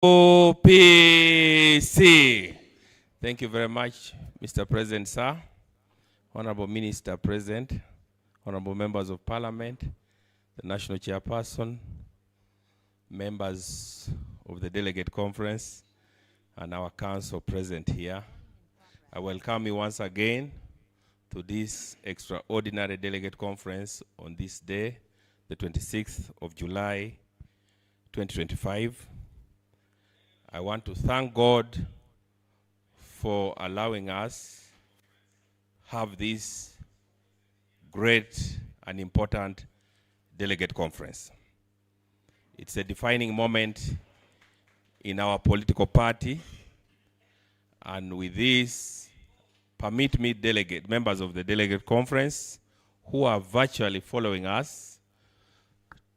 OPC. Thank you very much, Mr. President, sir. Honorable Minister President, honorable members of Parliament, the National Chairperson, members of the Delegate Conference, and our Council present here. I welcome you once again to this extraordinary Delegate Conference on this day, the 26th of July, 2025. I want to thank God for allowing us have this great and important Delegate Conference. It's a defining moment in our political party, and with this, permit me, members of the Delegate Conference who are virtually following us,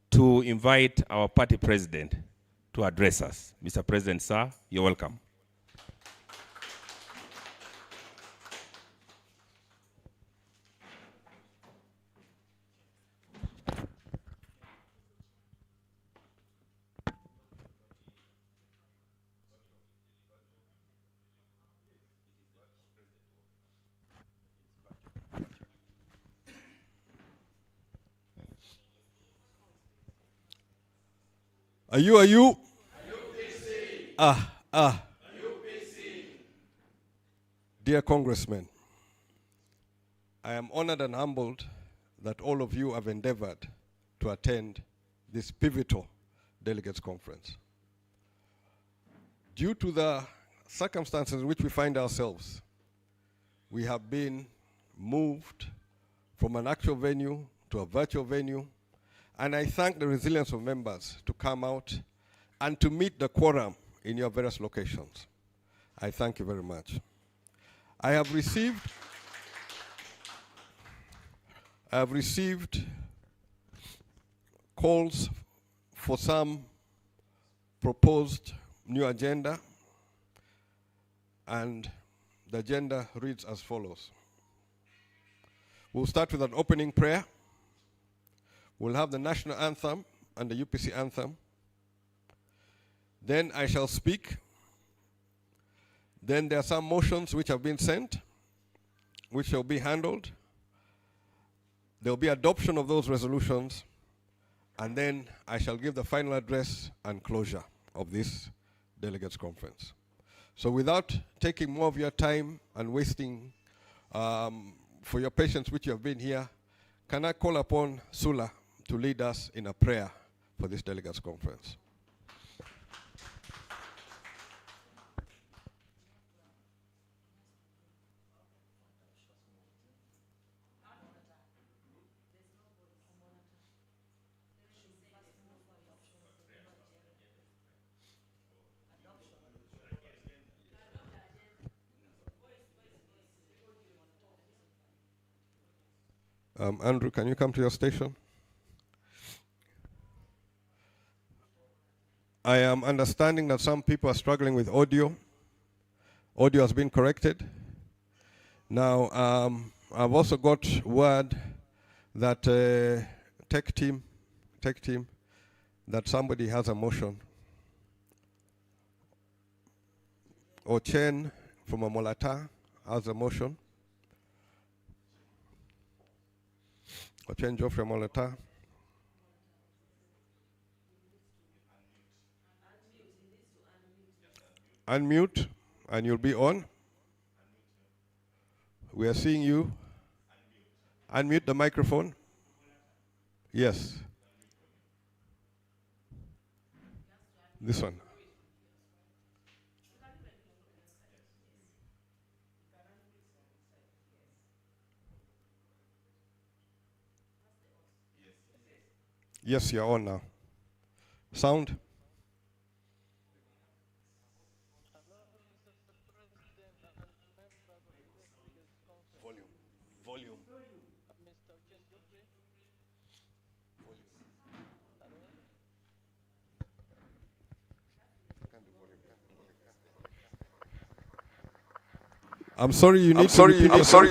to invite our party president to address us. Mr. President, sir, you're welcome. Are you? Dear Congressmen, I am honored and humbled that all of you have endeavored to attend this pivotal Delegates Conference. Due to the circumstances in which we find ourselves, we have been moved from an actual venue to a virtual venue, and I thank the resilience of members to come out and to meet the quorum in your various locations. I thank you very much. I have received calls for some proposed new agenda, and the agenda reads as follows. We'll start with an opening prayer. We'll have the national anthem and the UPC anthem. Then I shall speak. Then there are some motions which have been sent, which shall be handled. There will be adoption of those resolutions, and then I shall give the final address and closure of this Delegates Conference. So without taking more of your time and wasting for your patience which you have been here, can I call upon Sula to lead us in a prayer for this Delegates Conference? Andrew, can you come to your station? I am understanding that some people are struggling with audio. Audio has been corrected. Now, I've also got word that tech team, that somebody has a motion. Ochen from Amolata has a motion. Ochen Joe from Amolata. Unmute, and you'll be on. We are seeing you. Unmute the microphone. Yes. This one. Yes, you're on now. Sound? Volume. I'm sorry, you need to repeat. I'm sorry.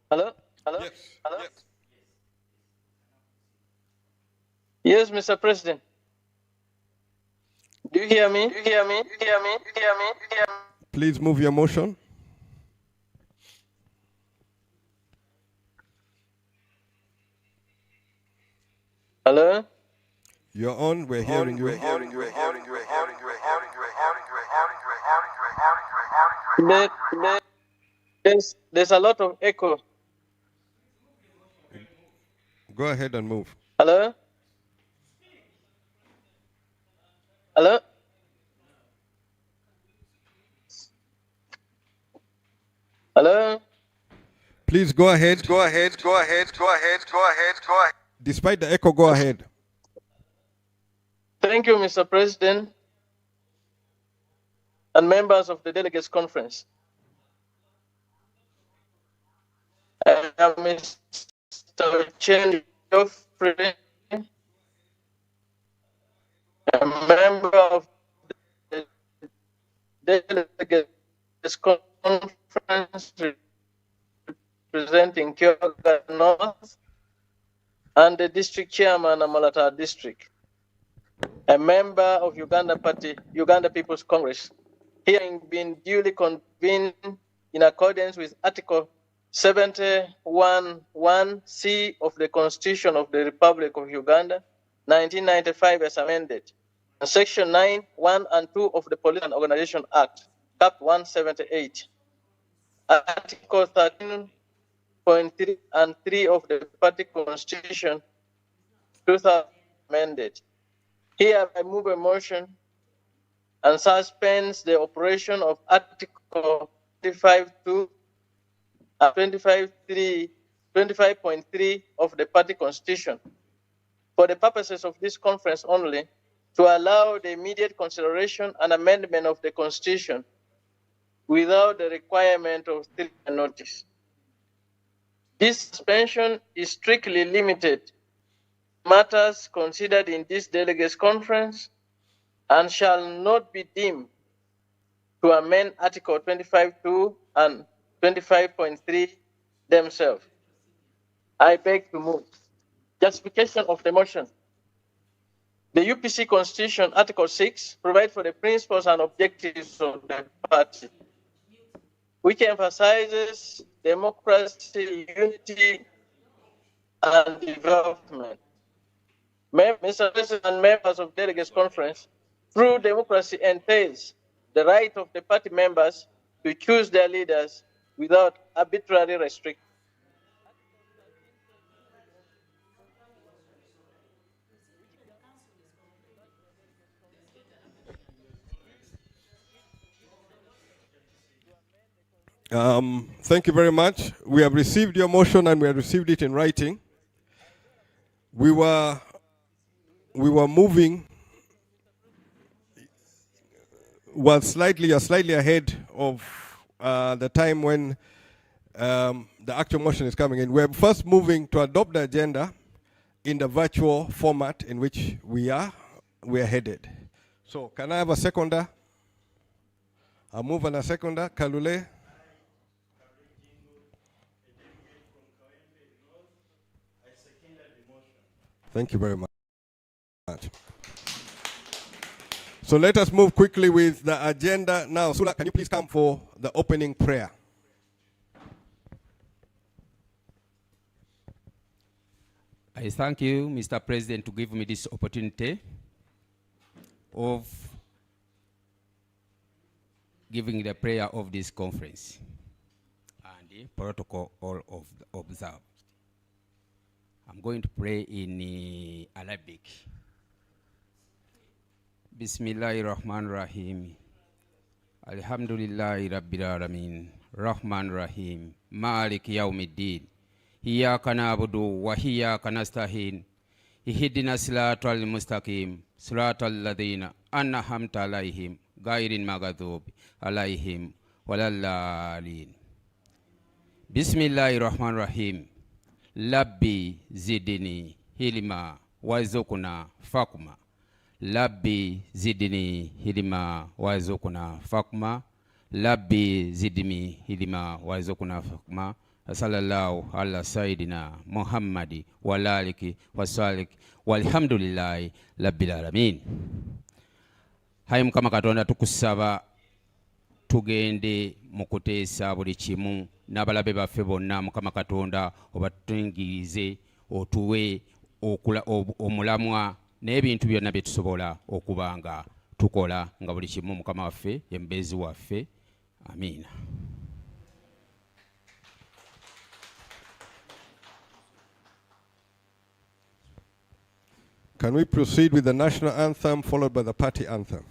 Hello? Yes. Hello? Yes. Yes, Mr. President. Do you hear me? Do you hear me? Do you hear me? Do you hear me? Do you hear me? Please move your motion. Hello? You're on. We're hearing you. There's a lot of echo. Go ahead and move. Hello? Hello? Hello? Please go ahead. Go ahead. Despite the echo, go ahead. Thank you, Mr. President and members of the Delegates Conference. I am Mr. Chen Geoffrey, a member of the Delegates Conference representing Kyoga North and the district chairman of Malata District, a member of Uganda People's Congress, hearing been duly convened in accordance with Article 71(1)(c) of the Constitution of the Republic of Uganda, 1995 as amended, and Section 9, 1 and 2 of the Police and Organization Act, Cap 178, Article 13.3 and 3 of the Party Constitution, 2000 amended. Here I move a motion and suspends the operation of Article 25.2 and 25.3 of the Party Constitution for the purposes of this conference only, to allow the immediate consideration and amendment of the Constitution without the requirement of 3 notice. This suspension is strictly limited to matters considered in this delegates conference and shall not be deemed to amend Article 25.2 and 25.3 themselves. I beg to move. Justification of the motion. The UPC Constitution, Article 6, provides for the principles and objectives of the party, which emphasizes democracy, unity, and development. Mr. President and members of Delegates Conference, true democracy entails the right of the party members to choose their leaders without arbitrary restriction. Thank you very much. We have received your motion and we have received it in writing. We were moving slightly ahead of the time when the actual motion is coming in. We're first moving to adopt the agenda in the virtual format in which we're headed. So can I have a seconder? I'll move on a seconder. Kalule. Thank you very much. So let us move quickly with the agenda now. Sula, can you please come for the opening prayer? I thank you, Mr. President, to give me this opportunity of giving the prayer of this conference and the protocol all of observed. I'm going to pray in Arabic. Bismillahirrahmanirrahim. Alhamdulillahi Rabbil Alamin. Rahman Rahim. Malik Yawmiddin. Iyyaka na'budu wa iyyaka nasta'in. Ihdina siratal mustaqim. Siratal ladzina an'amta alaihim ghairil maghdubi alaihim waladdallin. Bismillahirrahmanirrahim. Labbi zidni hilma warzuqna fakma. Labbi zidni hilma warzuqna fakma. Labbi zidni hilma warzuqna fakma. sallallahu ala sayidina Muhammadi walaliki wasalik walhamdulillahi rabbil alamin. Hayi Mukama Katonda tukusaba tugende mu kuteesa buli kimu n'abalabe baffe bonna. Mukama Katonda obatuyingirize otuwe omulamwa n'ebintu byonna bye tusobola okubanga tukola nga buli kimu Mukama waffe ye mubeezi waffe. Amiina. Can we proceed with the national anthem followed by the party anthem?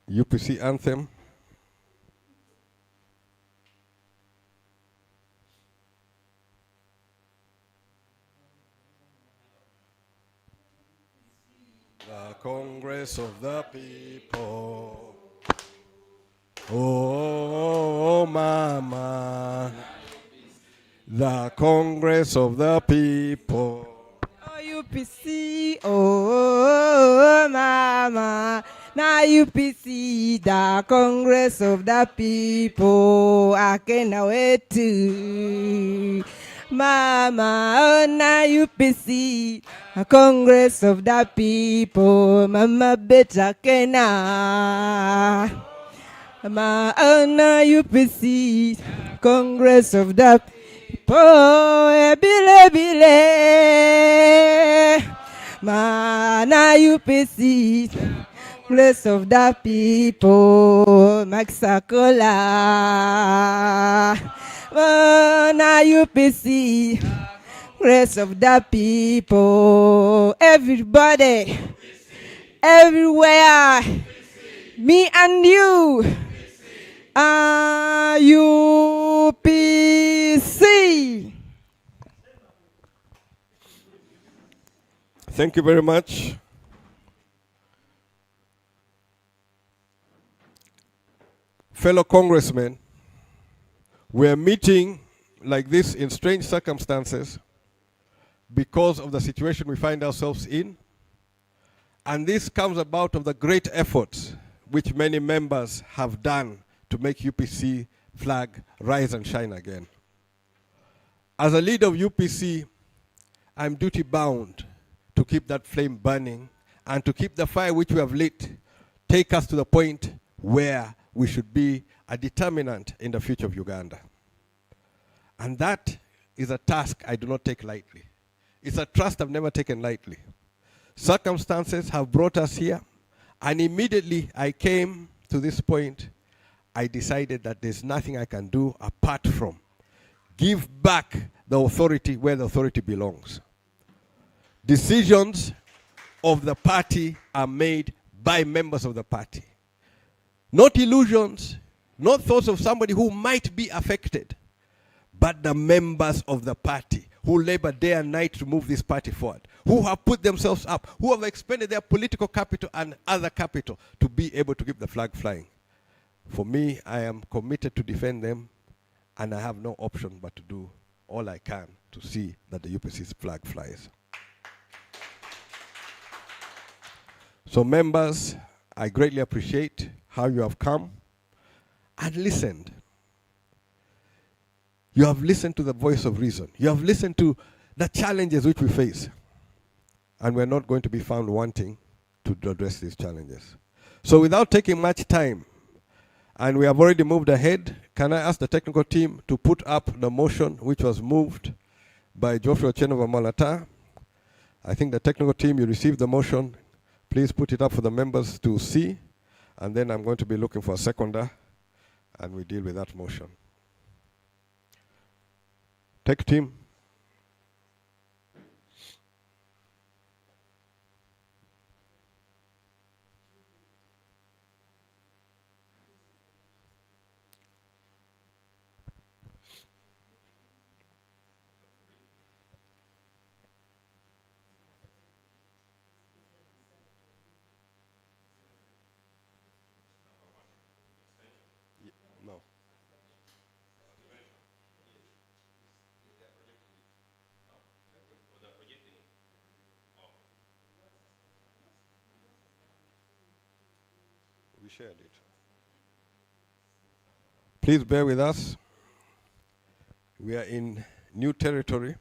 UPC anthem. The Congress of the People. Oh, mama. The Congress of the People. Oh, UPC, oh, mama. Now UPC, the Congress of the People. I cannot wait to. Mama, oh, now UPC, the Congress of the People. Mama, better cannot. Mama, oh, now UPC, Congress of the People. Bile, bile. Ma, now UPC. Place of the People, Maxacola. Now UPC, Place of the People. Everybody, everywhere, me and you, UPC. Thank you very much. Fellow congressmen, we're meeting like this in strange circumstances because of the situation we find ourselves in. And this comes about of the great efforts which many members have done to make UPC flag rise and shine again. As a leader of UPC, I'm duty bound to keep that flame burning and to keep the fire which we have lit take us to the point where we should be a determinant in the future of Uganda. And that is a task I do not take lightly. It's a trust I've never taken lightly. Circumstances have brought us here, and immediately I came to this point, I decided that there's nothing I can do apart from give back the authority where the authority belongs. Decisions of the party are made by members of the party. Not illusions, not thoughts of somebody who might be affected, but the members of the party who labor day and night to move this party forward, who have put themselves up, who have expended their political capital and other capital to be able to keep the flag flying. For me, I am committed to defend them, and I have no option but to do all I can to see that the UPC's flag flies. So members, I greatly appreciate how you have come and listened. You have listened to the voice of reason. You have listened to the challenges which we face. And we're not going to be found wanting to address these challenges. So without taking much time, and we have already moved ahead, can I ask the technical team to put up the motion which was moved by Geoffrey Ochenova Malata? I think the technical team, you received the motion. Please put it up for the members to see. And then I'm going to be looking for a seconder, and we deal with that motion. Tech team. We shared it. Please bear with us. We are in new territory.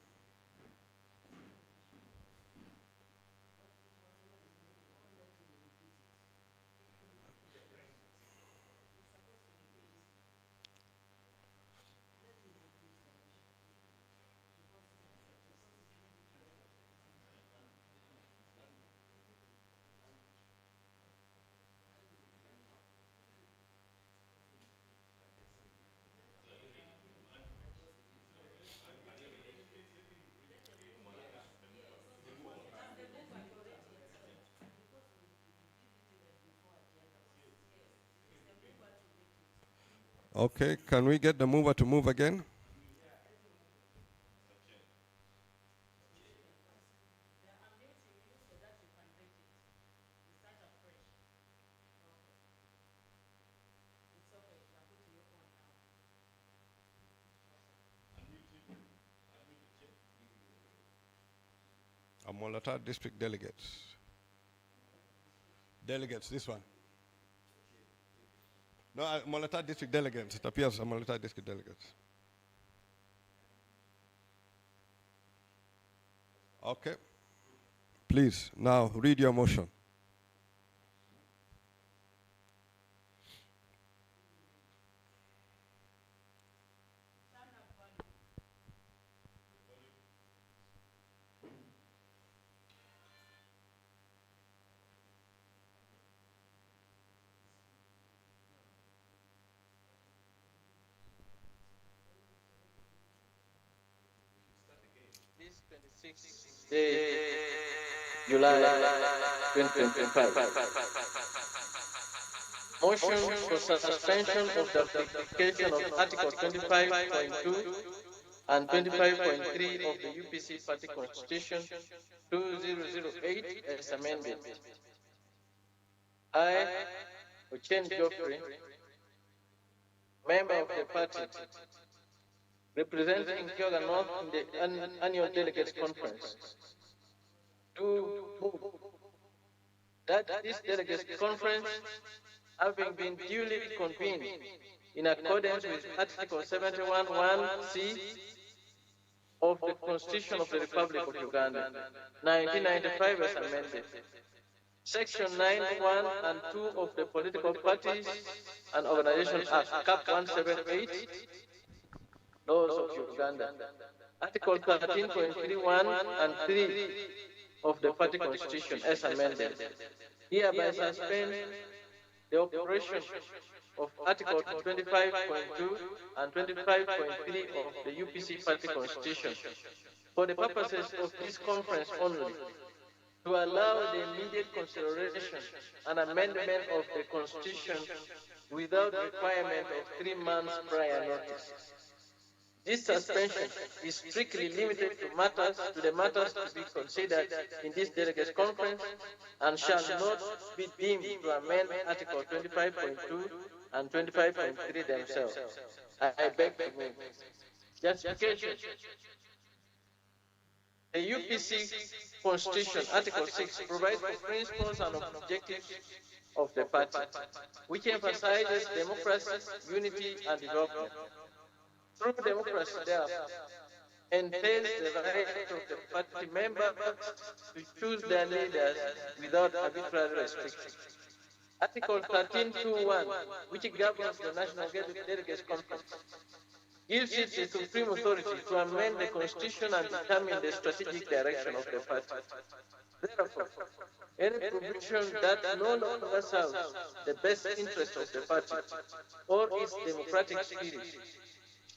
Okay, can we get the mover to move again? Amolata district delegates. Delegates, this one. No, Amolata district delegates. It appears Amolata district delegates. Okay. Please, now read your motion. This 26th day, July 2025. Motion for suspension of the application of Article 25.2 and 25.3 of the UPC Party Constitution 2008 as amended. I, Ochen Geoffrey, member of the party, representing Kyoga North in the annual delegates conference, to move that this delegates conference, having been duly convened in accordance with Article 71(1)(c) of the Constitution of the Republic of Uganda, 1995 as amended, Section 9(1) and 2 of the Political Parties and Organization Act, Cap 178, Laws of Uganda, Article 13.31 and 3 of the Party Constitution as amended, hereby suspend the operation of Article 25.2 and 25.3 of the UPC Party Constitution for the purposes of this conference only, to allow the immediate consideration and amendment of the Constitution without requirement of 3 months prior notice. This suspension is strictly limited to the matters to be considered in this delegates conference and shall not be deemed to amend Article 25.2 and 25.3 themselves. I beg to move. Justification. The UPC Constitution, Article 6, provides for principles and objectives of the party, which emphasizes democracy, unity, and development. True democracy, therefore, entails the right of the party members to choose their leaders without arbitrary restrictions. Article 13.2.1, which governs the National Delegates Conference, gives it the supreme authority to amend the Constitution and determine the strategic direction of the party. Therefore, any provision that no longer serves the best interest of the party or its democratic spirit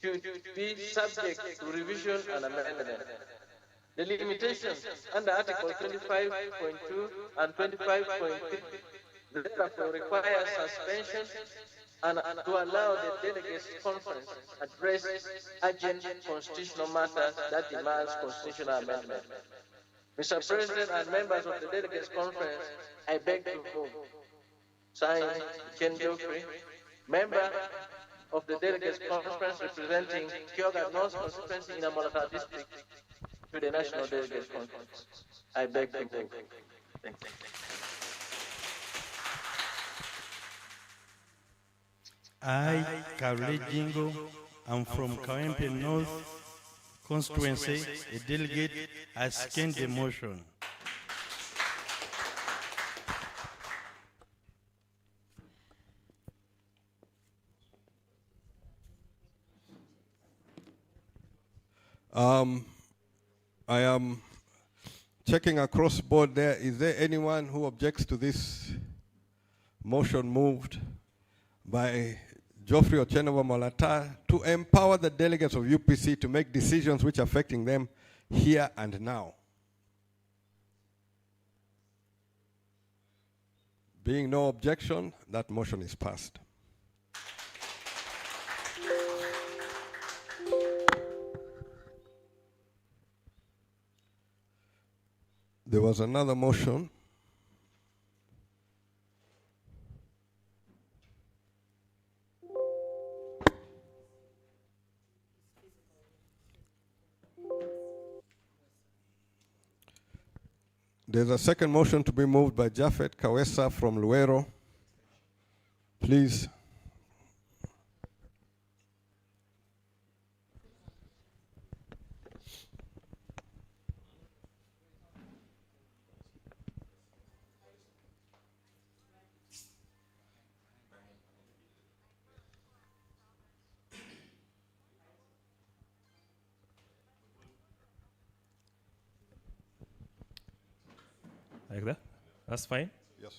should be subject to revision and amendment. The limitations under Article 25.2 and 25.3 therefore require suspension and to allow the delegates conference address urgent constitutional matters that demands constitutional amendment. Mr. President and members of the delegates conference, I beg to move. Signed, Ken Geoffrey, member of the delegates conference representing Kyoga North constituency in Amolata district to the National Delegates Conference. I beg to move. Thank you. I, Karule Jingo, am from Kawempe North constituency, a delegate. I second the motion. I am checking across board there. Is there anyone who objects to this motion moved by Geoffrey Ochenova Malata to empower the delegates of UPC to make decisions which are affecting them here and now? Being no objection, that motion is passed. There was another motion. There's a second motion to be moved by Japhet Kawesa from Luero. Please. Like that? That's fine? Yes.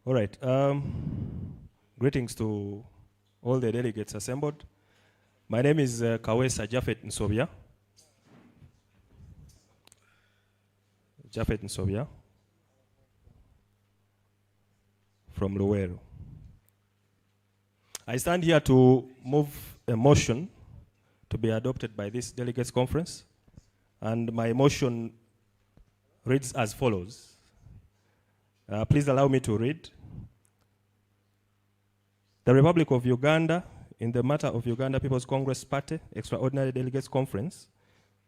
All right. Greetings to all the delegates assembled. My name is Kawesa Japhet Nsobya. Japhet Nsobya from Luweero. I stand here to move a motion to be adopted by this delegates conference, and my motion reads as follows. Please allow me to read. The Republic of Uganda, in the matter of Uganda People's Congress Party Extraordinary Delegates Conference,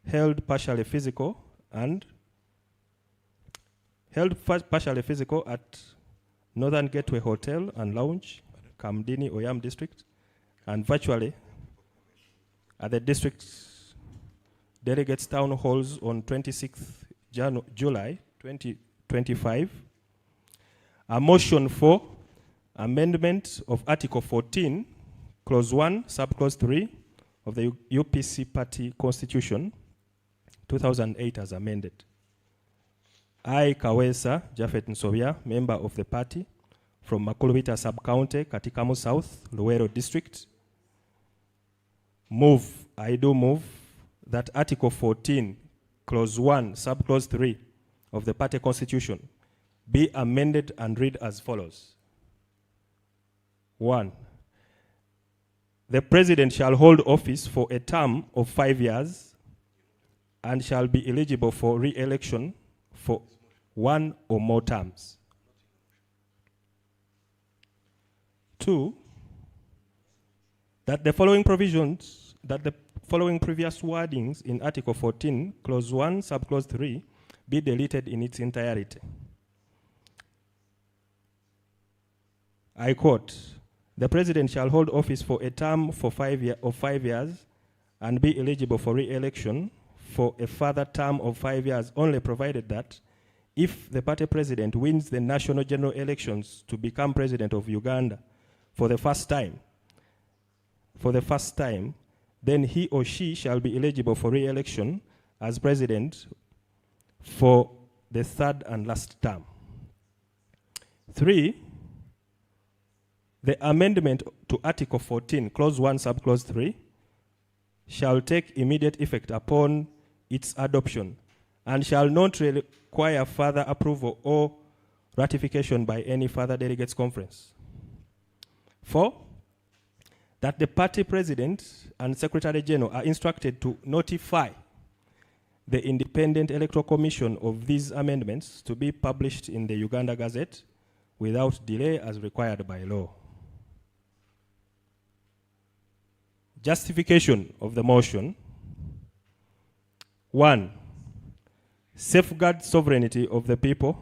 held partially physical at Northern Gateway Hotel and Lounge, Kamdini, Oyam District, and virtually at the district delegates town halls on 26th July 2025, a motion for amendment of Article 14, Clause 1, Subclause 3 of the UPC Party Constitution, 2008 as amended. I, Kawesa Japhet Nsobya, member of the party from Makulubita Sub-County, Katikamu South, Luweero District, I do move that Article 14, Clause 1, Subclause 3 of the party constitution be amended and read as follows. 1. The president shall hold office for a term of 5 years and shall be eligible for re-election for 1 or more terms. 2. That the following previous wordings in Article 14, Clause 1, Subclause 3 be deleted in its entirety. I quote, the president shall hold office for a term of 5 years and be eligible for re-election for a further term of 5 years, only provided that if the party president wins the national general elections to become president of Uganda for the first time, then he or she shall be eligible for re-election as president for the third and last term. 3, the amendment to Article 14, Clause 1, Subclause 3, shall take immediate effect upon its adoption and shall not require further approval or ratification by any further delegates conference. 4, that the party president and secretary general are instructed to notify the Independent Electoral Commission of these amendments to be published in the Uganda Gazette without delay as required by law. Justification of the motion. 1. Safeguard sovereignty of the people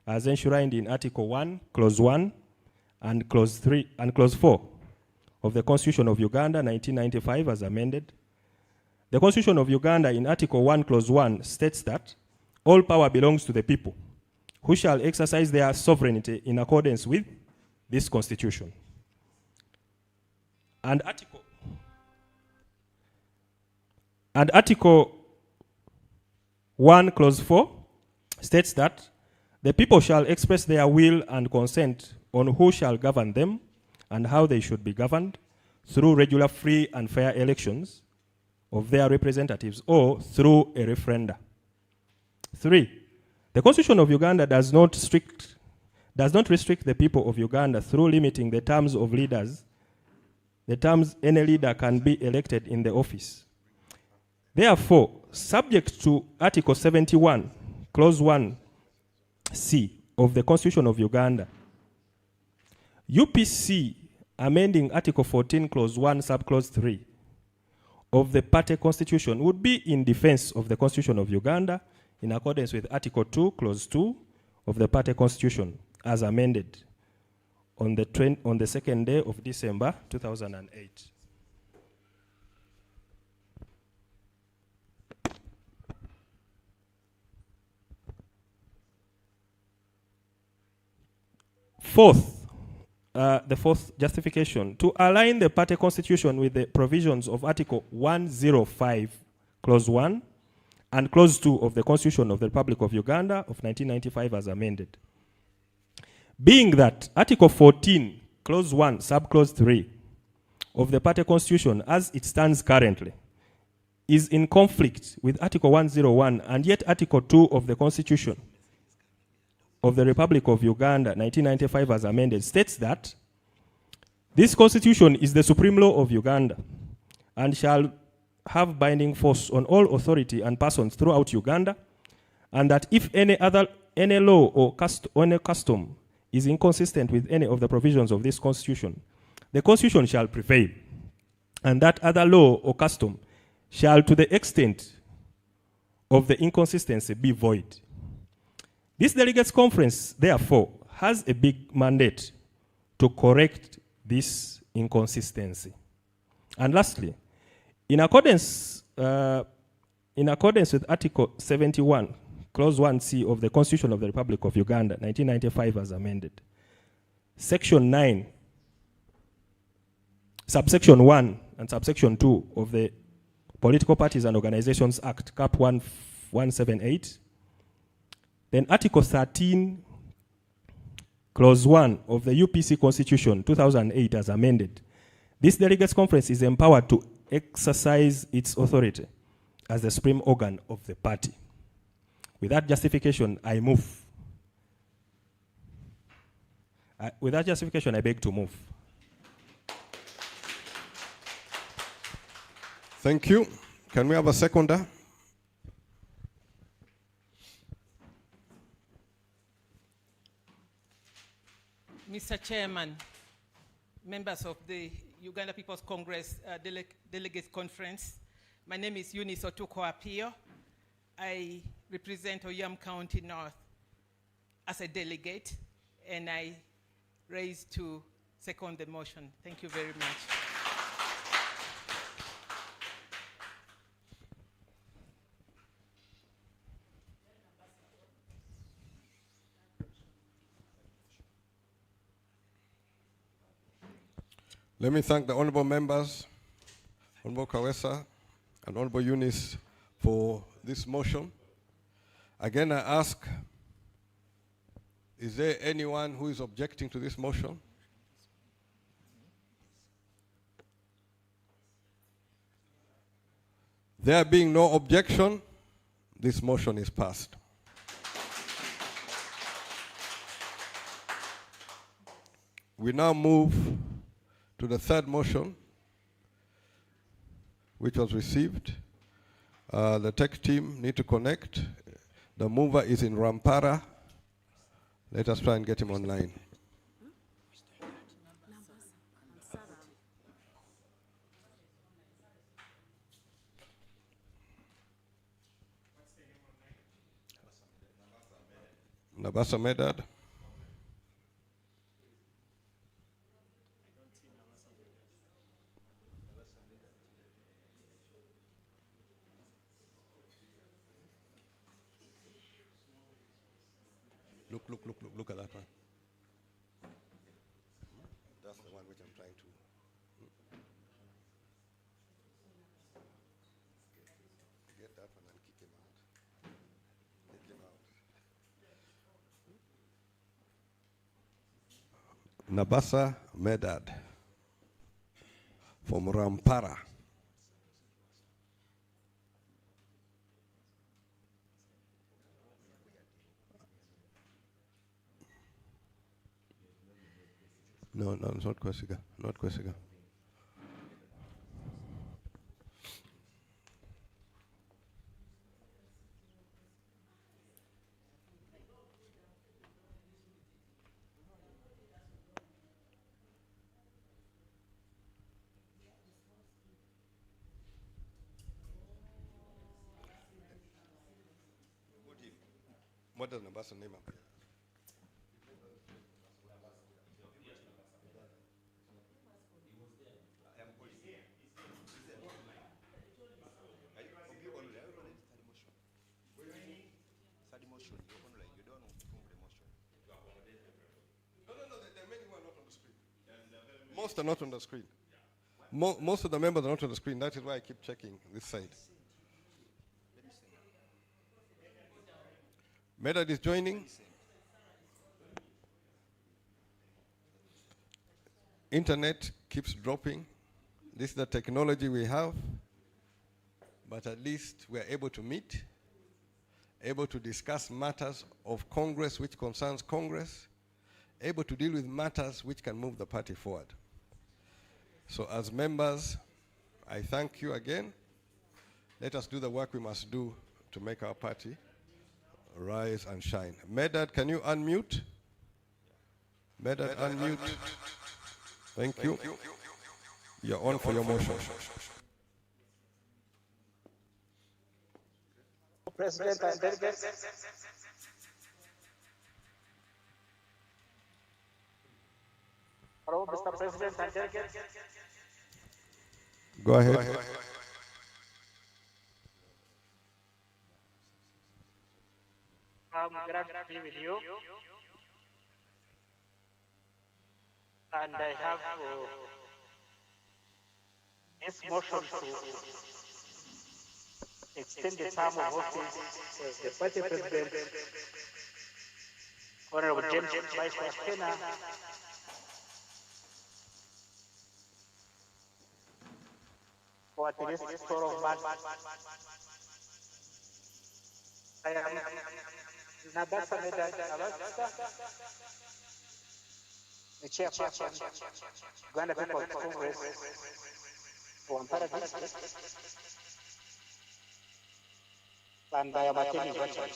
as enshrined in Article 1, Clause 1, and Clause 3 and Clause 4 of the Constitution of Uganda 1995 as amended. The Constitution of Uganda in Article 1 Clause 1 states that all power belongs to the people, who shall exercise their sovereignty in accordance with this Constitution. And Article 1 Clause 4 states that the people shall express their will and consent on who shall govern them and how they should be governed through regular, free, and fair elections of their representatives or through a referenda. 3. The Constitution of Uganda does not restrict the people of Uganda through limiting the terms of leaders, the terms any leader can be elected in the office. Therefore, subject to Article 71, Clause 1C of the Constitution of Uganda, UPC amending Article 14, Clause 1, Subclause 3 of the party constitution would be in defense of the Constitution of Uganda in accordance with Article 2, Clause 2 of the party constitution as amended on the 2nd day of December 2008. The fourth justification, to align the party constitution with the provisions of Article 105, Clause 1, and Clause 2 of the Constitution of the Republic of Uganda of 1995 as amended. Being that Article 14, Clause 1, Subclause 3 of the party constitution as it stands currently is in conflict with Article 101, and yet Article 2 of the Constitution of the Republic of Uganda, 1995 as amended, states that this constitution is the supreme law of Uganda and shall have binding force on all authority and persons throughout Uganda, and that if any law or custom is inconsistent with any of the provisions of this constitution, the constitution shall prevail, and that other law or custom shall, to the extent of the inconsistency, be void. This delegates conference, therefore, has a big mandate to correct this inconsistency. And lastly, in accordance with Article 71, Clause 1C of the Constitution of the Republic of Uganda, 1995 as amended, Section 9, Subsection 1 and Subsection 2 of the Political Parties and Organizations Act, Cap 178, then Article 13, Clause 1 of the UPC Constitution 2008 as amended, this delegates conference is empowered to exercise its authority as the supreme organ of the party. With that justification, I move. With that justification, I beg to move. Thank you. Can we have a seconder? Mr. Chairman, members of the Uganda People's Congress Delegates Conference, my name is Eunice Otuko Apio. I represent Oyam County North as a delegate, and I raise to second the motion. Thank you very much. Let me thank the honorable members, Honorable Kawesa and Honorable Eunice, for this motion. Again, I ask, is there anyone who is objecting to this motion? There being no objection, this motion is passed. We now move to the third motion, which was received. The tech team need to connect. The mover is in Rampara. Let us try and get him online. Nabasa Medad. Look at that one. That's the one which I'm trying to. Get that one and kick him out. Kick him out. Nabasa Medad from Rampara. No, it's not Kwesiga. Not Kwesiga. What does Nabasa name up? Most are not on the screen. Most of the members are not on the screen. That is why I keep checking this side. Medad is joining. Internet keeps dropping. This is the technology we have. But at least we are able to meet, able to discuss matters of Congress which concerns Congress, able to deal with matters which can move the party forward. So as members, I thank you again. Let us do the work we must do to make our party rise and shine. Medad, can you unmute? Medad, unmute. Thank you. You're on for your motion. President and delegates. Hello, Mr. President and delegates. Go ahead. I'm glad to be with you. And I have this motion to extend the term of office of the party president, Honorable James Vice Pena, for at least 12 months. I am Nabasa Medad Abasta, the chairperson, Uganda People's Congress, for Ampara District, and I am attending virtually.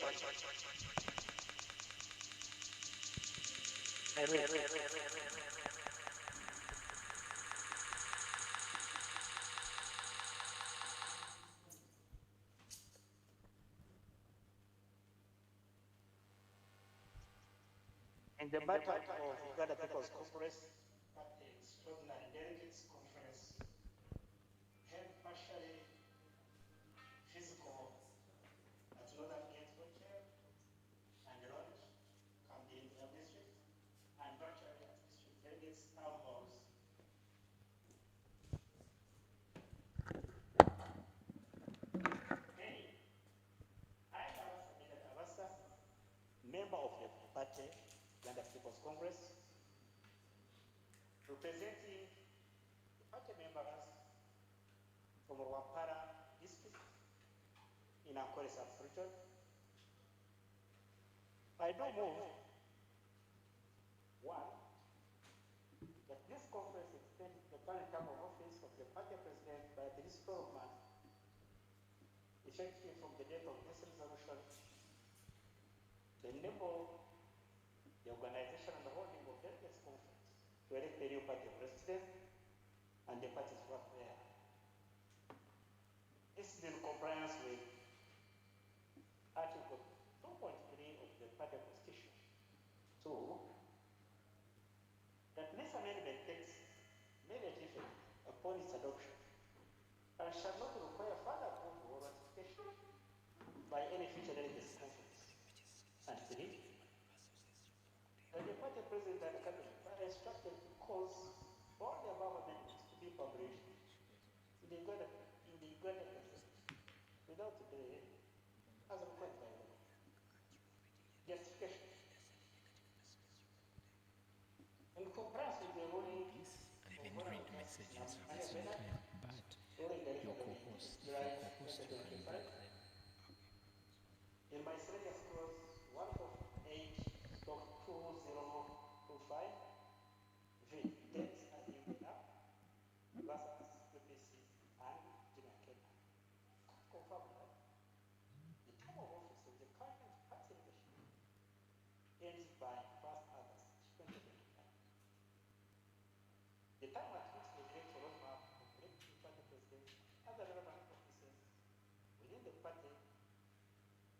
In the matter of Uganda People's Congress, the Extraordinary Delegates Conference held partially physical at Northern Gate Hotel and Lodge, Camden District, and virtually at District Delegates Town Halls. I am Samina Avasa, member of the party, Uganda People's Congress, representing the party members from Wampara district in Ankole sub-region. I do move, one, that this conference extend the current term of office of the party president by at least 12 months, effective from the date of this resolution, to enable the organization and the holding of delegates conference to elect a new party president and the party's work there. This is in compliance with Article 2.3 of the party constitution. Two, that this amendment takes immediate effect upon its adoption and shall not require further approval or ratification by any future delegates conference. And three, President Cabinet instructed to cause all the above amendments to be published in the Uganda Gazette without delay as required by law. Justification. In compliance with the ruling of one of messages but your co-host in my syllabus clause 148/2025 V dates as given up versus UPC and Jinakena. Confirm that the term of office of the current party leadership ends by 1st August 2025. The time at which the electoral roadmap of elected party presidents and other relevant offices within the party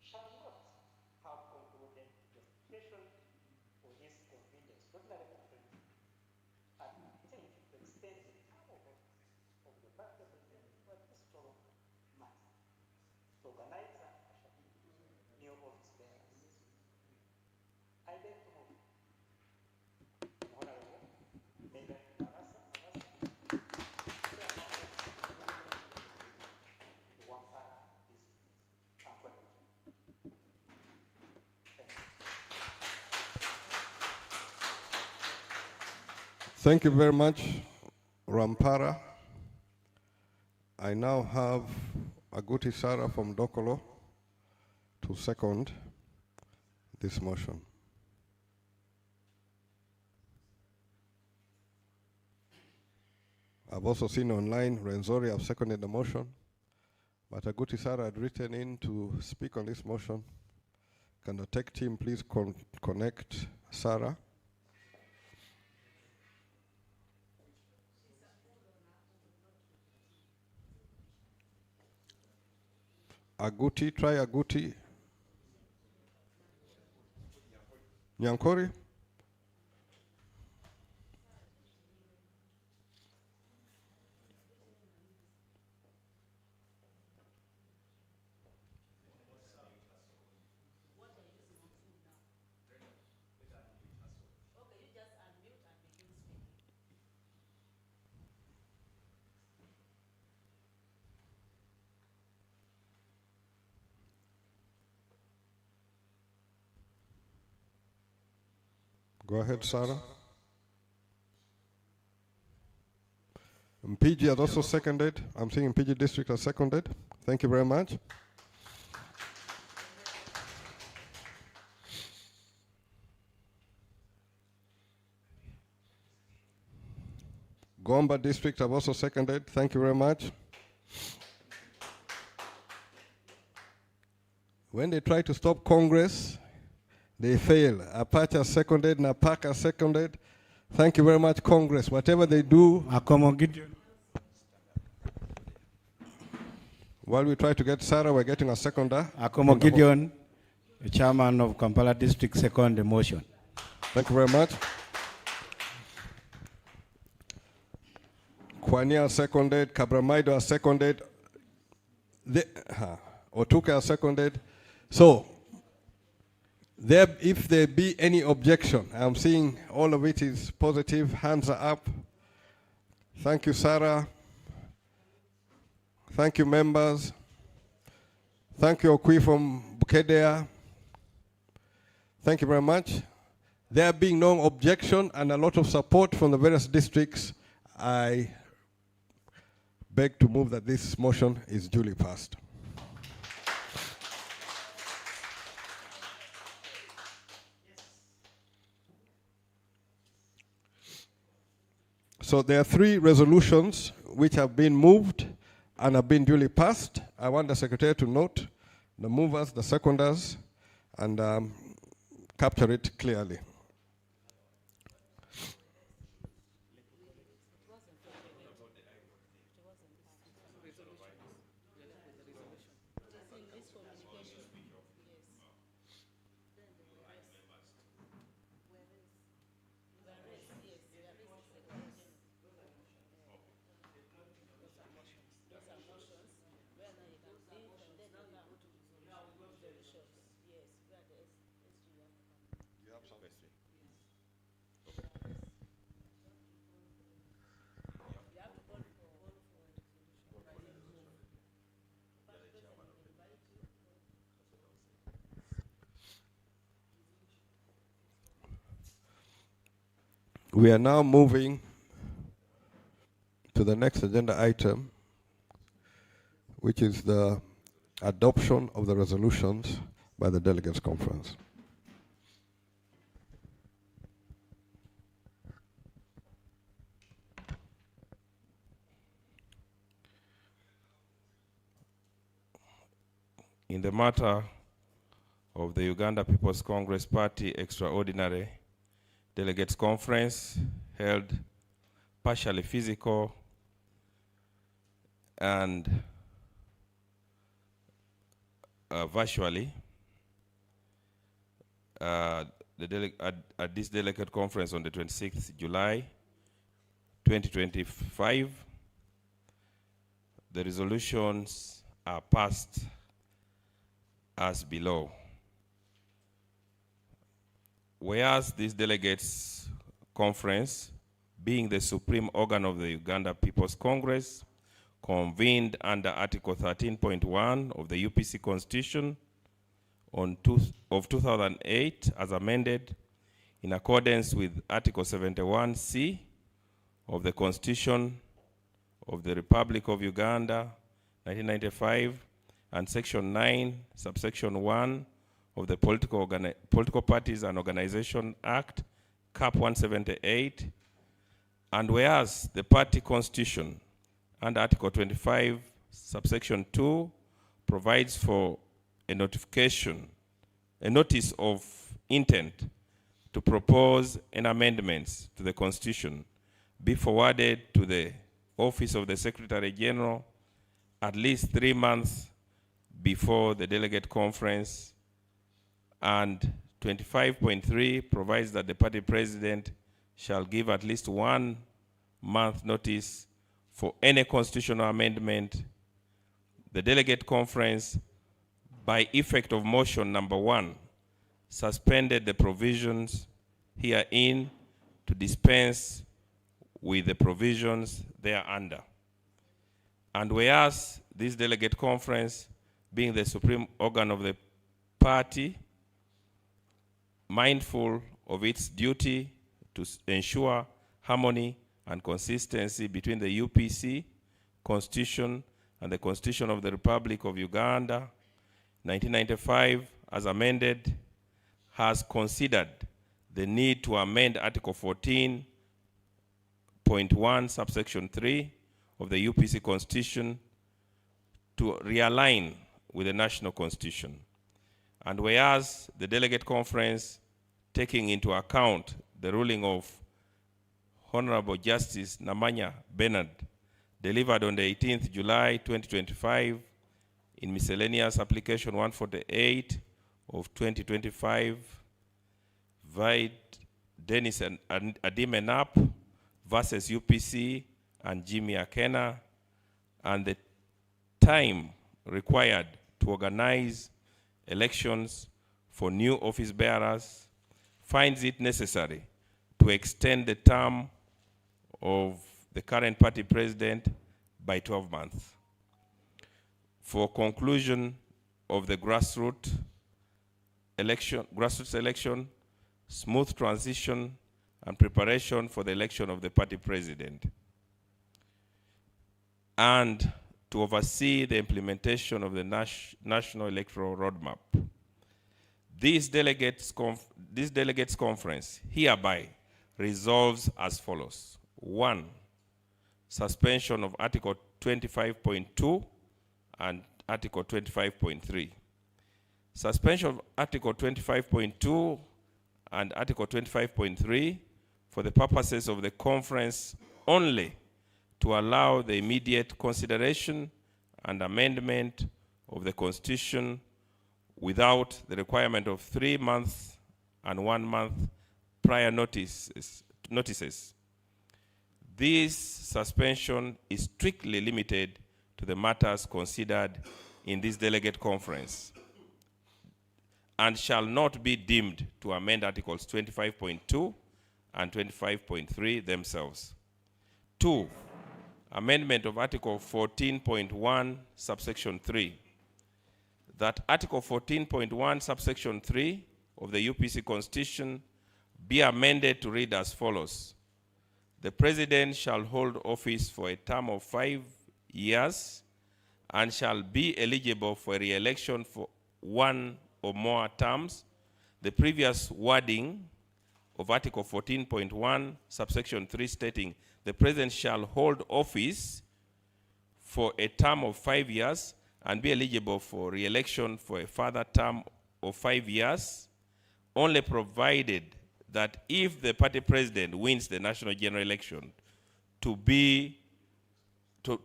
shall not have concluded justification for this convened extraordinary conference and intend to extend the term of office of the party president for this 12 months to organize and usher new office bearers. I beg to move. Honorable Megan Marasa, Thank you very much, Rampara. I now have Aguti Sarah from Dokolo to second this motion. I've also seen online Renzori have seconded the motion, but Aguti Sarah had written in to speak on this motion. Can the tech team please connect Sarah? Aguti, try Aguti. Nyankori? Go ahead, Sarah. Mpiji has also seconded. I'm seeing Mpiji district has seconded. Thank you very much. Gomba district have also seconded. Thank you very much. When they try to stop Congress, they fail. Apache seconded, Napaka seconded. Thank you very much, Congress. Whatever they do, while we try to get Sarah, we're getting a seconder. Akomo Gideon, the chairman of Kampala District, second the motion. Thank you very much. Kwania seconded, Kabramaido seconded, Otuka seconded. So, if there be any objection, I'm seeing all of it is positive, hands are up. Thank you, Sarah. Thank you, members. Thank you, Okwi from Bukedea. Thank you very much. There being no objection and a lot of support from the various districts, I beg to move that this motion is duly passed. So there are 3 resolutions which have been moved and have been duly passed. I want the Secretary to note the movers, the seconders, and capture it clearly. We are now moving to the next agenda item, which is the adoption of the resolutions by the Delegates Conference. In the matter of the Uganda People's Congress Party Extraordinary Delegates Conference held partially physical and virtually at this delegate conference on the 26th July 2025, the resolutions are passed as below. Whereas this delegates conference, being the supreme organ of the Uganda People's Congress, convened under Article 13.1 of the UPC Constitution of 2008 as amended in accordance with Article 71C of the Constitution of the Republic of Uganda, 1995, and Section 9, subsection 1 of the Political Parties and Organization Act, Cap 178, and whereas the party constitution under Article 25, subsection 2, provides for a notice of intent to propose an amendments to the Constitution be forwarded to the Office of the Secretary General at least 3 months before the delegate conference, and 25.3 provides that the party president shall give at least 1 month notice for any constitutional amendment. The delegate conference, by effect of motion number 1, suspended the provisions herein to dispense with the provisions thereunder. And whereas this delegate conference, being the supreme organ of the party, mindful of its duty to ensure harmony and consistency between the UPC Constitution and the Constitution of the Republic of Uganda, 1995, as amended, has considered the need to amend Article 14.1, subsection 3 of the UPC Constitution to realign with the national constitution. And whereas the delegate conference, taking into account the ruling of Honorable Justice Namanya Bernard, delivered on the 18th July 2025 in miscellaneous application 148 of 2025, Vide Dennis and Adime Nap versus UPC and Jimmy Akena, and the time required to organize elections for new office bearers, finds it necessary to extend the term of the current party president by 12 months. For conclusion of the grassroots election, smooth transition, and preparation for the election of the party president, and to oversee the implementation of the National Electoral Roadmap. This Delegates Conference hereby resolves as follows. 1, suspension of Article 25.2 and Article 25.3. Suspension of Article 25.2 and Article 25.3 for the purposes of the conference only, to allow the immediate consideration and amendment of the Constitution without the requirement of 3 months and 1 month prior notices. This suspension is strictly limited to the matters considered in this delegate conference and shall not be deemed to amend Articles 25.2 and 25.3 themselves. 2, amendment of Article 14.1, subsection 3. That Article 14.1, subsection 3 of the UPC Constitution be amended to read as follows. The president shall hold office for a term of 5 years and shall be eligible for re-election for 1 or more terms. The previous wording of Article 14.1, subsection 3, stating the president shall hold office for a term of 5 years and be eligible for re-election for a further term of 5 years, only provided that if the party president wins the national general election to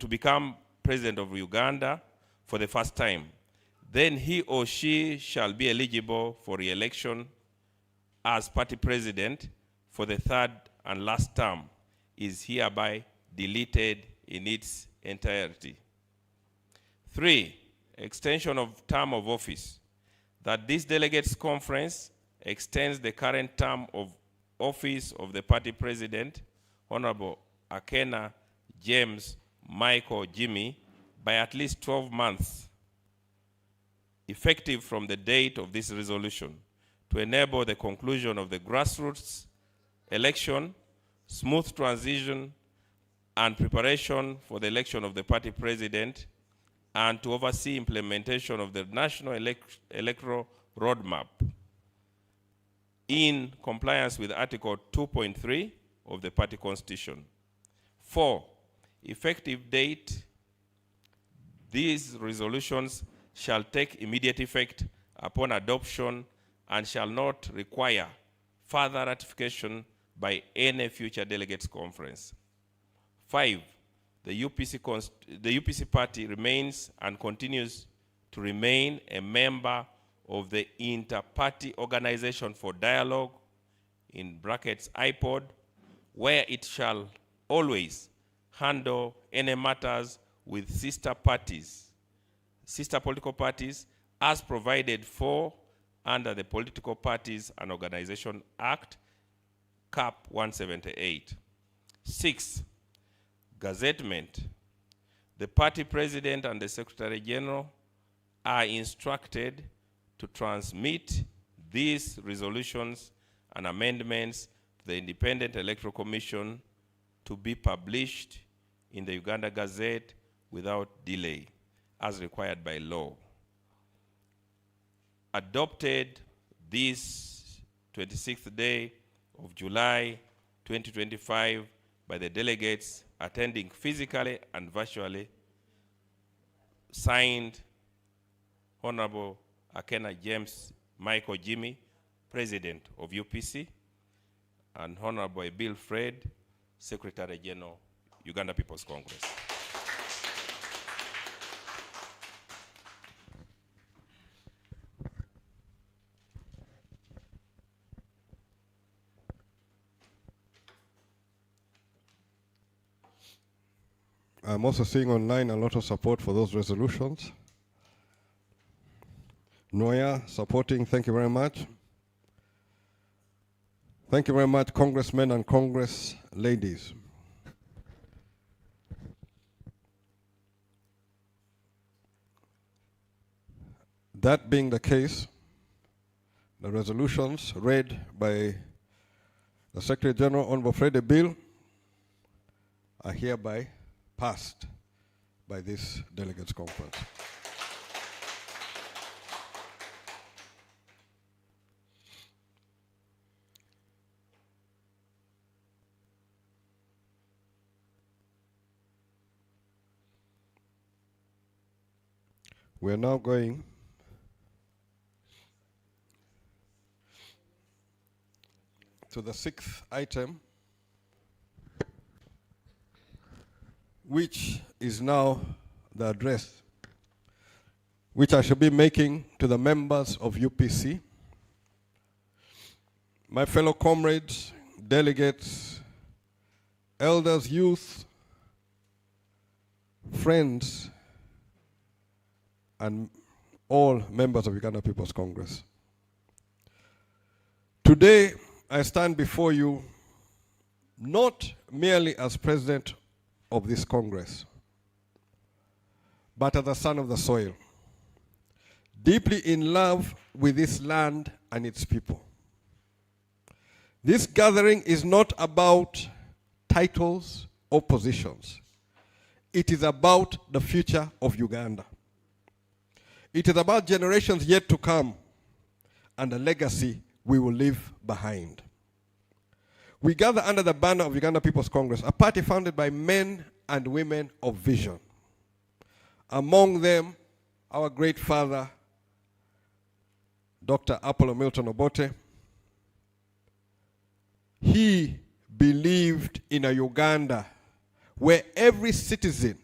become president of Uganda for the first time, then he or she shall be eligible for re-election as party president for the third and last term, is hereby deleted in its entirety. 3, extension of term of office. That this delegates conference extends the current term of office of the party president, Honorable Akena James Michael Jimmy, by at least 12 months, effective from the date of this resolution, to enable the conclusion of the grassroots election, smooth transition, and preparation for the election of the party president, and to oversee implementation of the national electoral roadmap in compliance with Article 2.3 of the party constitution. 4, effective date. These resolutions shall take immediate effect upon adoption and shall not require further ratification by any future delegates conference. 5, the UPC party remains and continues to remain a member of the Inter-Party Organization for Dialogue, in brackets IPOD, where it shall always handle any matters with sister political parties, as provided for under the Political Parties and Organization Act, Cap 178. 6, gazettement. The party president and the secretary general are instructed to transmit these resolutions and amendments to the Independent Electoral Commission to be published in the Uganda Gazette without delay, as required by law. Adopted this 26th day of July 2025 by the delegates attending physically and virtually, signed Honorable Akena James Michael Jimmy, President of UPC, and Honorable Bill Fred, Secretary General, Uganda People's Congress. I'm also seeing online a lot of support for those resolutions. Noya supporting, thank you very much. Thank you very much, Congressmen and Congress ladies. That being the case, the resolutions read by the Secretary General, Honorable Freddie Bill, are hereby passed by this delegates conference. We are now going to the 6th item, which is now the address which I shall be making to the members of UPC, my fellow comrades, delegates, elders, youth, friends, and all members of Uganda People's Congress. Today, I stand before you not merely as president of this Congress, but as a son of the soil, deeply in love with this land and its people. This gathering is not about titles or positions. It is about the future of Uganda. It is about generations yet to come and the legacy we will leave behind. We gather under the banner of Uganda People's Congress, a party founded by men and women of vision. Among them, our great father, Dr. Apollo Milton Obote. He believed in a Uganda where every citizen,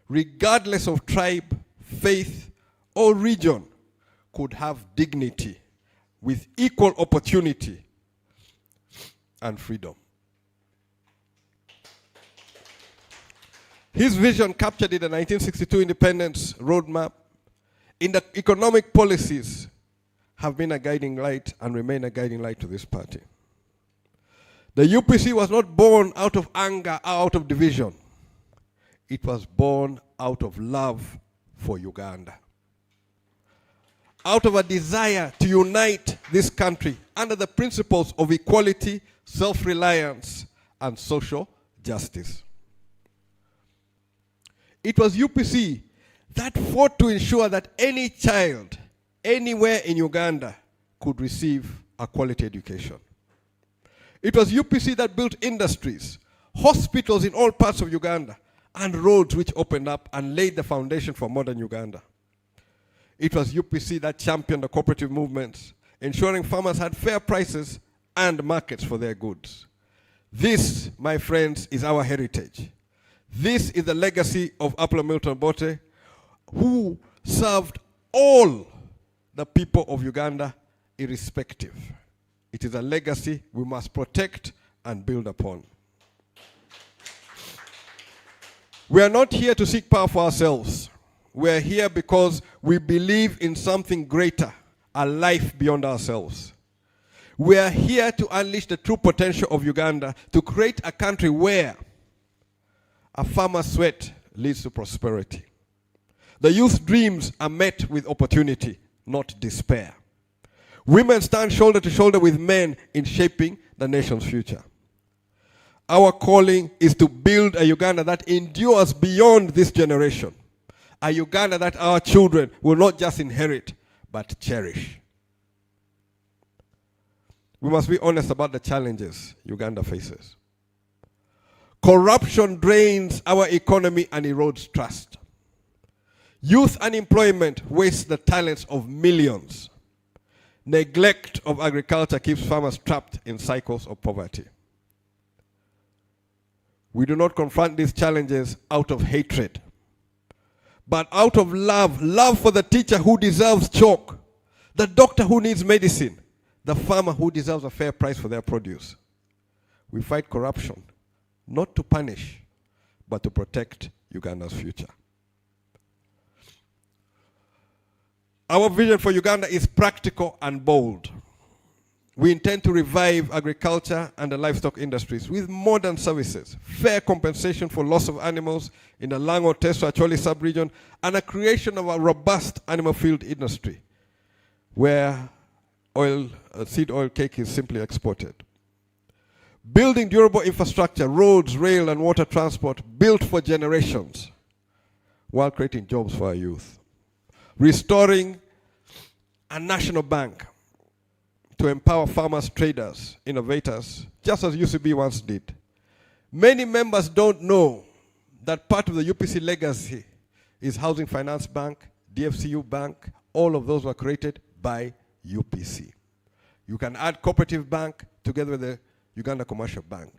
regardless of tribe, faith, or region, could have dignity with equal opportunity and freedom. His vision captured in the 1962 independence roadmap in the economic policies have been a guiding light and remain a guiding light to this party. The UPC was not born out of anger or out of division. It was born out of love for Uganda. Out of a desire to unite this country under the principles of equality, self-reliance, and social justice. It was UPC that fought to ensure that any child anywhere in Uganda could receive a quality education. It was UPC that built industries, hospitals in all parts of Uganda, and roads which opened up and laid the foundation for modern Uganda. It was UPC that championed the cooperative movements, ensuring farmers had fair prices and markets for their goods. This, my friends, is our heritage. This is the legacy of Apollo Milton Obote, who served all the people of Uganda irrespective. It is a legacy we must protect and build upon. We are not here to seek power for ourselves. We are here because we believe in something greater, a life beyond ourselves. We are here to unleash the true potential of Uganda, to create a country where a farmer's sweat leads to prosperity. The youth's dreams are met with opportunity, not despair. Women stand shoulder to shoulder with men in shaping the nation's future. Our calling is to build a Uganda that endures beyond this generation. A Uganda that our children will not just inherit, but cherish. We must be honest about the challenges Uganda faces. Corruption drains our economy and erodes trust. Youth unemployment wastes the talents of millions. Neglect of agriculture keeps farmers trapped in cycles of poverty. We do not confront these challenges out of hatred, but out of love. Love for the teacher who deserves chalk, the doctor who needs medicine, the farmer who deserves a fair price for their produce. We fight corruption, not to punish, but to protect Uganda's future. Our vision for Uganda is practical and bold. We intend to revive agriculture and the livestock industries with modern services, fair compensation for loss of animals in the Lango, Teso, Acholi sub-region, and a creation of a robust animal field industry where seed oil cake is simply exported. Building durable infrastructure, roads, rail, and water transport built for generations while creating jobs for our youth. Restoring a national bank to empower farmers, traders, innovators, just as UCB once did. Many members don't know that part of the UPC legacy is Housing Finance Bank, DFCU Bank, all of those were created by UPC. You can add Cooperative Bank together with the Uganda Commercial Bank.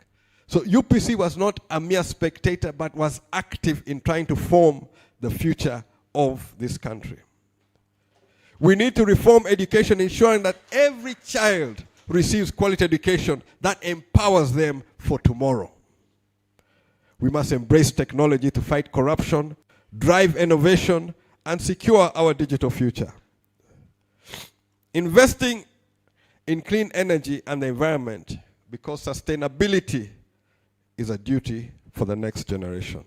So UPC was not a mere spectator, but was active in trying to form the future of this country. We need to reform education, ensuring that every child receives quality education that empowers them for tomorrow. We must embrace technology to fight corruption, drive innovation, and secure our digital future. Investing in clean energy and the environment, because sustainability is a duty for the next generation.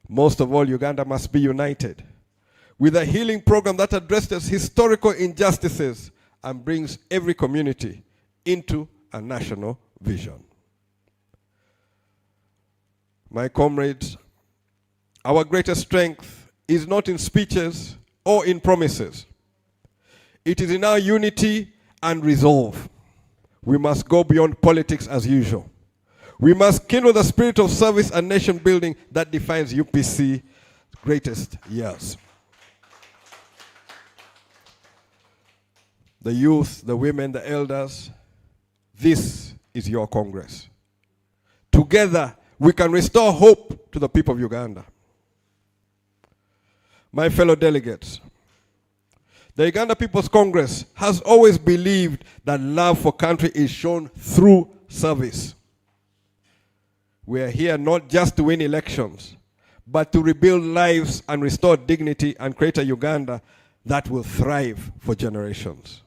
Most of all, Uganda must be united with a healing program that addresses historical injustices and brings every community into a national vision. my comrades, our greatest strength is not in speeches or in promises. It is in our unity and resolve. We must go beyond politics as usual. We must kindle the spirit of service and nation building that defines UPC's greatest years. The youth, the women, the elders, this is your Congress. Together, we can restore hope to the people of Uganda. My fellow delegates, the Uganda People's Congress has always believed that love for country is shown through service. We are here not just to win elections, but to rebuild lives and restore dignity and create a Uganda that will thrive for generations.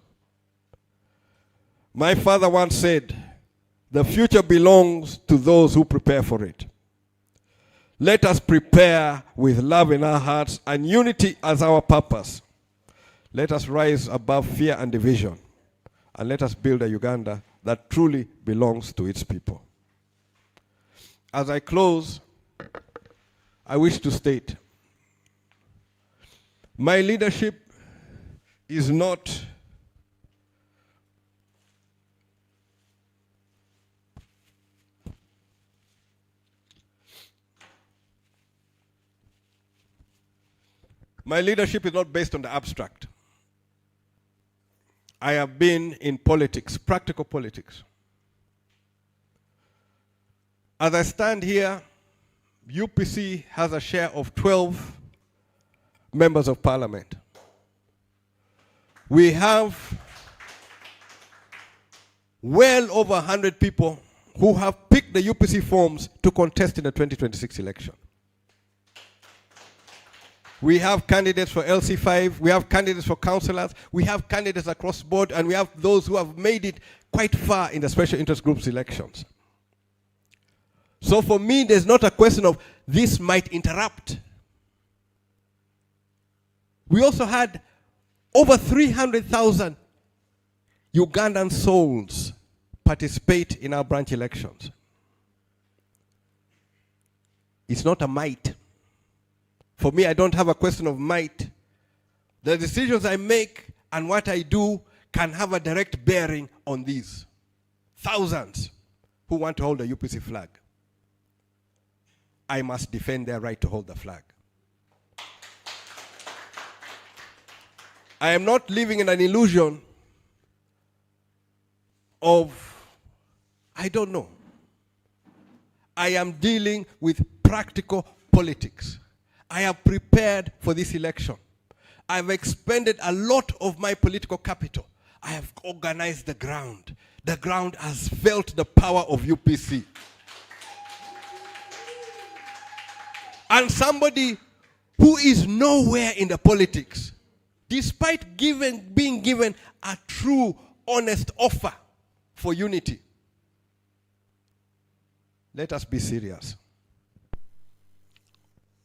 My father once said, the future belongs to those who prepare for it. Let us prepare with love in our hearts and unity as our purpose. Let us rise above fear and division, and let us build a Uganda that truly belongs to its people. As I close, I wish to state, my leadership is not based on the abstract. I have been in politics, practical politics. As I stand here, UPC has a share of 12 members of parliament. We have well over 100 people who have picked the UPC forms to contest in the 2026 election. We have candidates for LC5, we have candidates for councillors, we have candidates across board, and we have those who have made it quite far in the special interest groups elections. So for me, there's not a question of this might interrupt. We also had over 300,000 Ugandan souls participate in our branch elections. It's not a might. For me, I don't have a question of might. The decisions I make and what I do can have a direct bearing on these thousands who want to hold a UPC flag. I must defend their right to hold the flag. I am not living in an illusion of, I don't know. I am dealing with practical politics. I have prepared for this election. I have expended a lot of my political capital. I have organized the ground. The ground has felt the power of UPC. And somebody who is nowhere in the politics, despite being given a true, honest offer for unity. Let us be serious.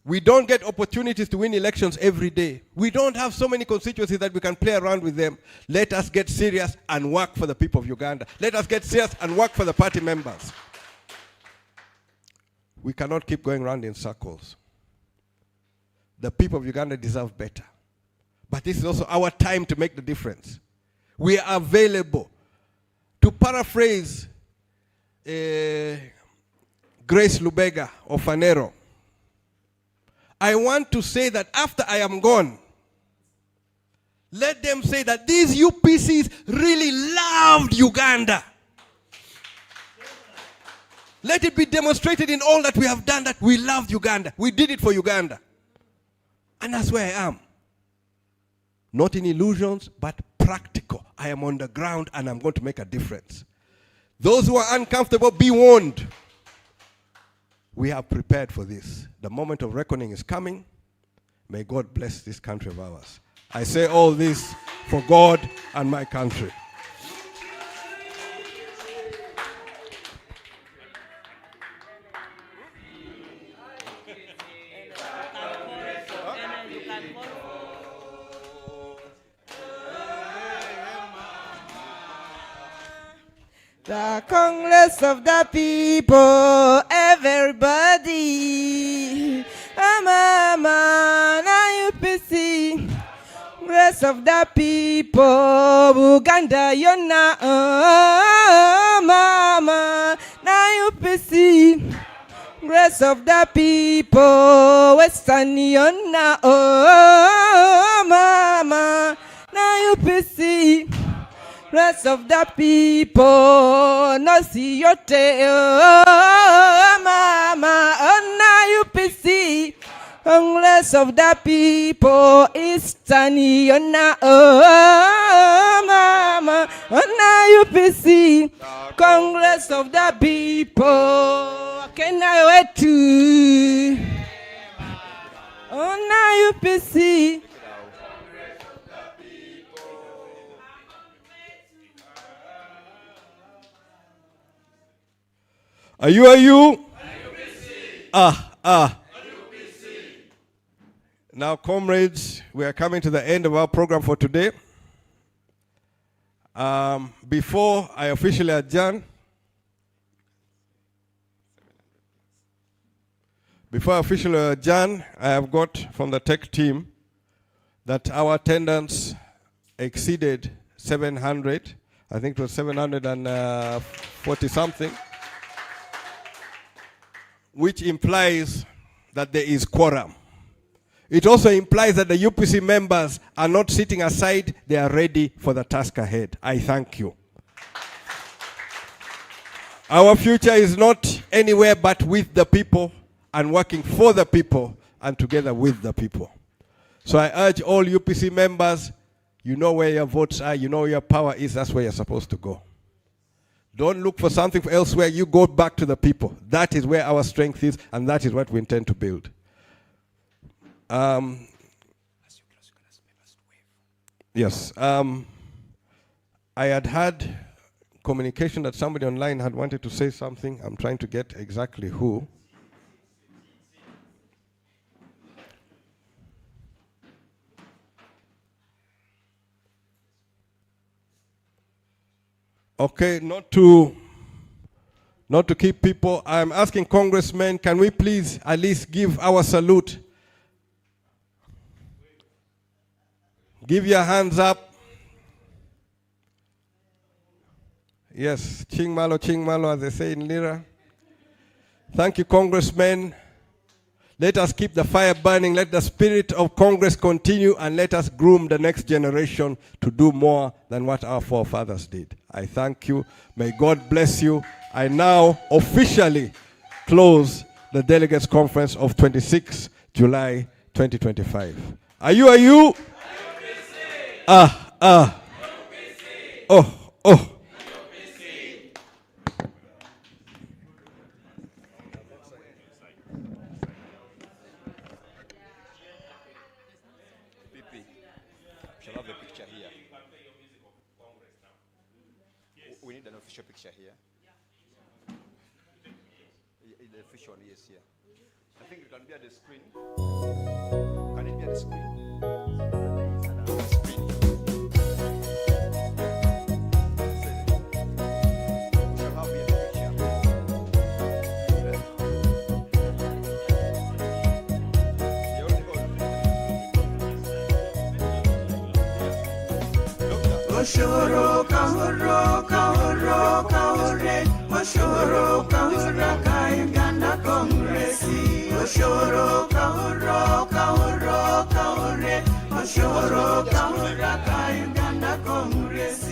We don't get opportunities to win elections every day. We don't have so many constituencies that we can play around with them. Let us get serious and work for the people of Uganda. Let us get serious and work for the party members. We cannot keep going around in circles. The people of Uganda deserve better. But this is also our time to make the difference. We are available. To paraphrase Grace Lubega of Fanero, I want to say that after I am gone, let them say that these UPCs really loved Uganda. Let it be demonstrated in all that we have done that we loved Uganda. We did it for Uganda. And that's where I am. Not in illusions, but practical. I am on the ground and I'm going to make a difference. Those who are uncomfortable, be warned. We have prepared for this. The moment of reckoning is coming. May God bless this country of ours. I say all this for God and my country. The Congress of the people, everybody. of the people, Uganda, yona, mama, na UPC. Grace of the people, Western yona, mama, na UPC. Rest of the people, no see your tail, mama, na UPC. Congress of the people, Eastern yona, mama, na UPC. Congress of the people, can I wait to? Na UPC. Are you? Now, comrades, we are coming to the end of our program for today. Before I officially adjourn, I have got from the tech team that our attendance exceeded 700. I think it was 740 something. Which implies that there is quorum. It also implies that the UPC members are not sitting aside, they are ready for the task ahead. I thank you. Our future is not anywhere but with the people and working for the people and together with the people. So I urge all UPC members, you know where your votes are, you know where your power is, that's where you're supposed to go. Don't look for something elsewhere. You go back to the people. That is where our strength is, and that is what we intend to build. Yes. I had communication that somebody online had wanted to say something. I'm trying to get exactly who. Okay, not to keep people, I'm asking congressmen, can we please at least give our salute? Give your hands up. Yes, ching malo, as they say in Lira. Thank you, congressmen. Let us keep the fire burning. Let the spirit of Congress continue, and let us groom the next generation to do more than what our forefathers did. I thank you. May God bless you. I now officially close the Delegates Conference of 26 July 2025. Are you? Oh. Shall have a picture here. We need an official picture here. The official one is here. I think it can be at the screen. Can it be at the screen? Shall have a picture. Oshoro kahoro kahoro kahore Oshoro kahora ka Uganda Congress Oshoro kahoro kahoro kahore Oshoro kahora ka Uganda Congress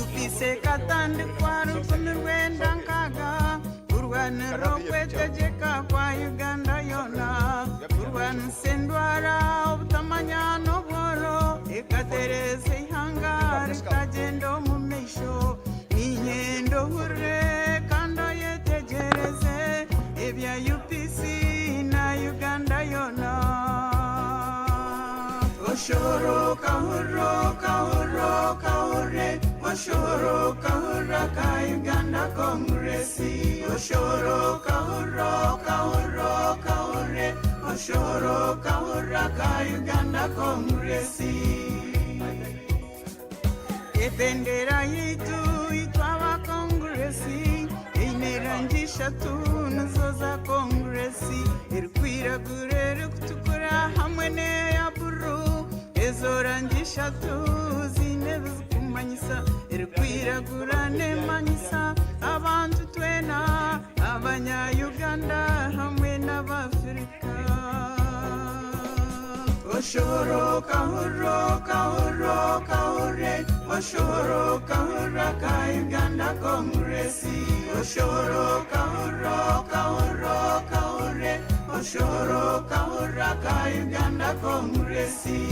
UPC katandi kwaru kunurwenda nkaga urwaniro kwetegeka kwa Uganda yona urwansendwara obutamanya nobworo ekatereze ihanga rikagendo mu misho inyendo hure kando yetegereze ebya UPC na Uganda yona Oshoro kahoro kahoro kahore Oshoro kahora ka Uganda Congress Oshoro kahoro kahoro kahore Oshoro kahora ka Uganda Congress Ebendera yitu itwa Congress inerangisha tunuzo za Congress irikwiragura kutukura hamwe ne ya ezorangisha tuzine zikumanyisa erikwiragura nemanyisa abantu twena abanya-Uganda hamwe n'Abafrika. Oshoro kahuro kahuro kahure, oshoro kahura ka Uganda Kongresi. Oshoro kahuro kahuro kahure, oshoro kahura ka Uganda Kongresi.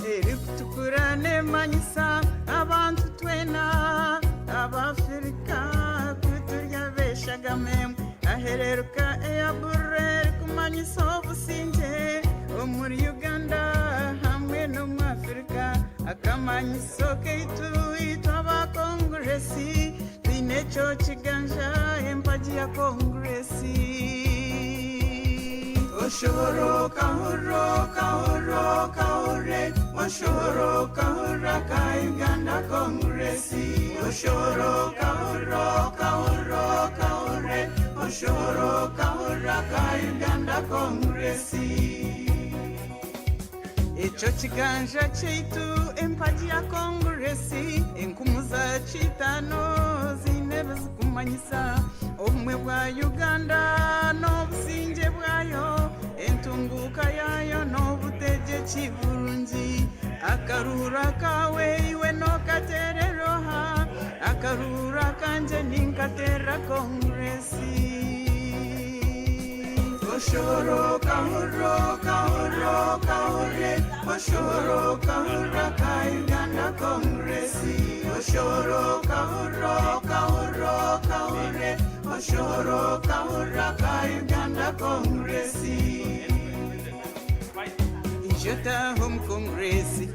Erikutukura nemanyisa abantu twena Abafrika kuturya beshagame ahereruka eyaburere kumanyisa obusinge omuri Uganda hamwe no mu Afrika akamanyiso keitu itwa abakongresi twine ekyo kiganja empagi ya kongresi. Oshoro kahuro kahuro kahure, oshoro kahura ka Uganda Kongresi. Oshoro kahuro kahuro kahure, oshoro kahura ka Uganda Kongresi. Ekyo kiganja kyeitu empagi ya kongresi enkumu za kitano zinebe zikumanyisa obumwe bwa Uganda n'obusinge bwayo entunguka yayo n'obutegeki burungi akarura kawe iwe nokatereroha akarura kanje ninkatera kongresi. Oshoro kahuro kahuro kahure, oshoro kahura ka Uganda Kongresi. Oshoro kahuro kahuro kahure, oshoro kahura ka Uganda Kongresi. Injota home kongresi